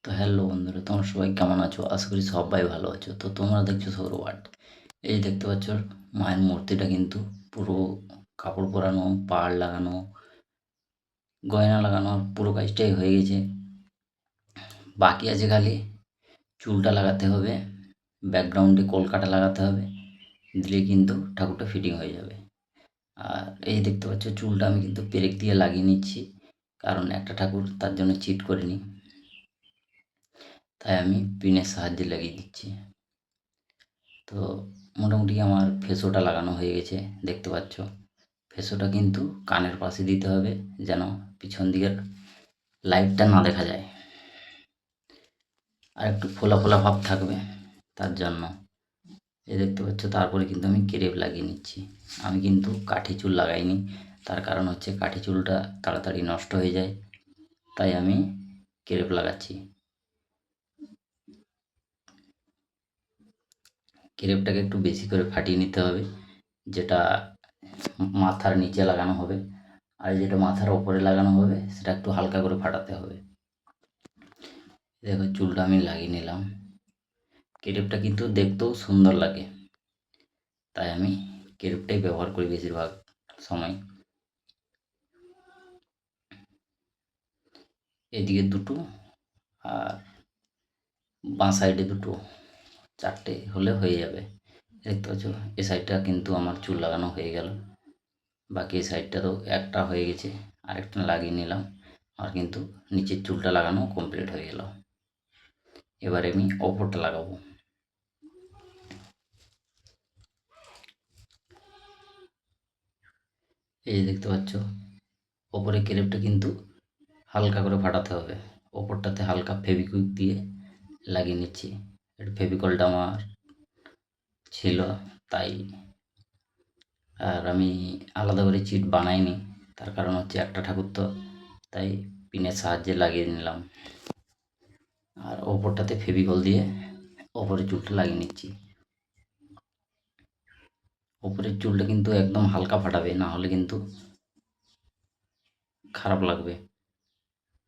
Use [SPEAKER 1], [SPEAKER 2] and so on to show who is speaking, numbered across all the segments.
[SPEAKER 1] তো হ্যালো বন্ধুরা, তোমরা সবাই কেমন আছো? আশা করি সবাই ভালো আছো। তো তোমরা দেখছো সৌর ওয়ার্ল্ড। এই দেখতে পাচ্ছ মায়ের মূর্তিটা কিন্তু পুরো কাপড় পরানো, পাড় লাগানো, গয়না লাগানো পুরো কাজটাই হয়ে গেছে। বাকি আছে খালি চুলটা লাগাতে হবে, ব্যাকগ্রাউন্ডে কলকাটা লাগাতে হবে, দিলে কিন্তু ঠাকুরটা ফিটিং হয়ে যাবে। আর এই দেখতে পাচ্ছ চুলটা আমি কিন্তু পেরেক দিয়ে লাগিয়ে নিচ্ছি, কারণ একটা ঠাকুর তার জন্য চিট করে নিই, তাই আমি পিনের সাহায্যে লাগিয়ে দিচ্ছি। তো মোটামুটি আমার ফেসোটা লাগানো হয়ে গেছে, দেখতে পাচ্ছ। ফেসোটা কিন্তু কানের পাশে দিতে হবে, যেন পিছন দিকের লাইটটা না দেখা যায়, আর একটু ফোলা ফোলা ভাব থাকবে তার জন্য। এই দেখতে পাচ্ছ, তারপরে কিন্তু আমি ক্রেপ লাগিয়ে নিচ্ছি। আমি কিন্তু কাঠি চুল লাগাইনি, তার কারণ হচ্ছে কাঠি চুলটা তাড়াতাড়ি নষ্ট হয়ে যায়, তাই আমি ক্রেপ লাগাচ্ছি। ক্রেপটাকে একটু বেশি করে ফাটিয়ে নিতে হবে, যেটা মাথার নিচে লাগানো হবে, আর যেটা মাথার ওপরে লাগানো হবে সেটা একটু হালকা করে ফাটাতে হবে। দেখো চুলটা আমি লাগিয়ে নিলাম। ক্রেপটা কিন্তু দেখতেও সুন্দর লাগে, তাই আমি ক্রেপটাই ব্যবহার করি বেশিরভাগ সময়। এদিকে দুটো আর বাঁ সাইডে দুটো, চারটে হলে হয়ে যাবে। দেখতে পাচ্ছ এই সাইডটা কিন্তু আমার চুল লাগানো হয়ে গেল, বাকি এই সাইডটা তো একটা হয়ে গেছে, আরেকটা লাগিয়ে নিলাম। আর কিন্তু নিচের চুলটা লাগানো কমপ্লিট হয়ে গেল। এবারে আমি ওপরটা লাগাবো। এই দেখতে পাচ্ছ ওপরে ক্রেপটা কিন্তু হালকা করে ফাটাতে হবে, ওপরটাতে হালকা ফেভিকুইক দিয়ে লাগিয়ে নিচ্ছি। ফেভিকলটা আমার ছিল তাই, আর আমি আলাদা করে চিট বানাইনি, তার কারণ হচ্ছে একটা ঠাকুর তো, তাই পিনের সাহায্যে লাগিয়ে নিলাম। আর ওপরটাতে ফেভিকল দিয়ে ওপরে চুলটা লাগিয়ে নিচ্ছি। ওপরের চুলটা কিন্তু একদম হালকা ফাটাবে, না হলে কিন্তু খারাপ লাগবে।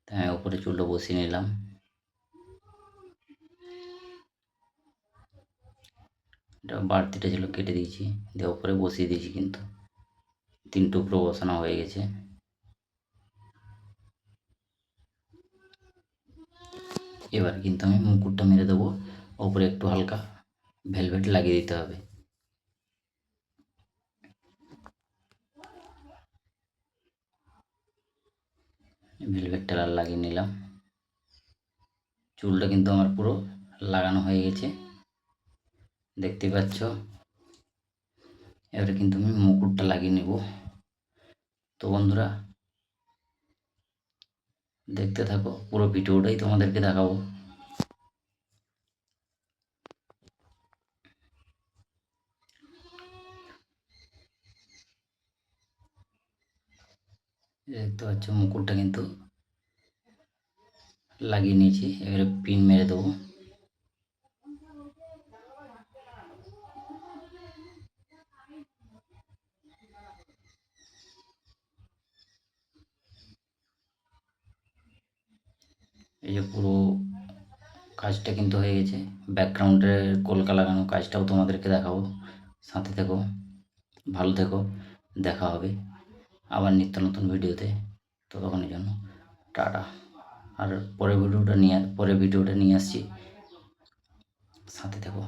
[SPEAKER 1] তাই ওপরে চুলটা বসিয়ে নিলাম। এটা বাড়তিটা ছিল কেটে দিয়েছি, দিয়ে ওপরে বসিয়ে দিয়েছি, কিন্তু 3 টুকরো বসানো হয়ে গেছে। এবার কিন্তু আমি মুকুটটা মেরে দেবো, ওপরে একটু হালকা ভেলভেট লাগিয়ে দিতে হবে। ভেলভেটটা লাগিয়ে নিলাম। চুলটা কিন্তু আমার পুরো লাগানো হয়ে গেছে, দেখতে পাচ্ছ। এবারে কিন্তু আমি মুকুটটা লাগিয়ে নেব। তো বন্ধুরা দেখতে থাকো, পুরো ভিডিওটাই তোমাদেরকে দেখাবো। দেখতে পাচ্ছ মুকুটটা কিন্তু লাগিয়ে নিয়েছি, এবারে পিন মেরে দেবো। এই যে পুরো কাজটা কিন্তু হয়ে গেছে, ব্যাকগ্রাউন্ডের কলকা লাগানো কাজটাও তোমাদেরকে দেখাবো। সাথে থেকো, ভালো থেকো, দেখা হবে আবার নিত্য নতুন ভিডিওতে। ততক্ষণের জন্য টাটা। আর পরের ভিডিওটা নিয়ে আসছি, সাথে থেকো।